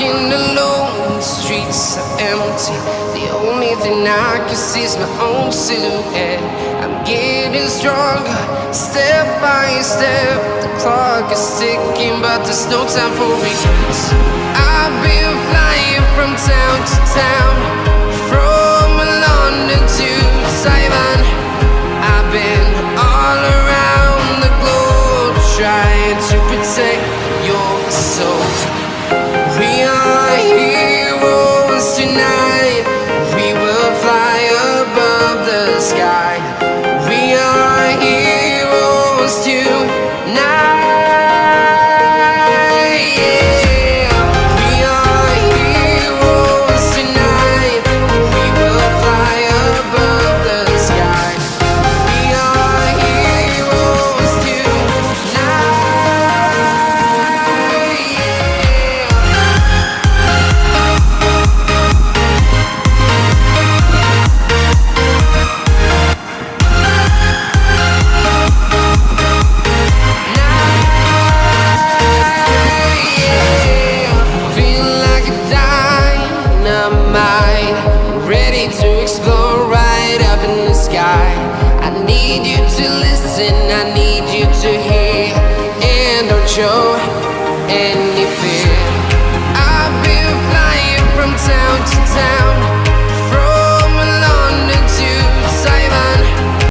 walking alone, the streets are empty. The only thing I can see is my own silhouette. I'm getting stronger, step by step. The clock is ticking, but there's no time for regrets. I've been flying from town to town, from London to Tayra.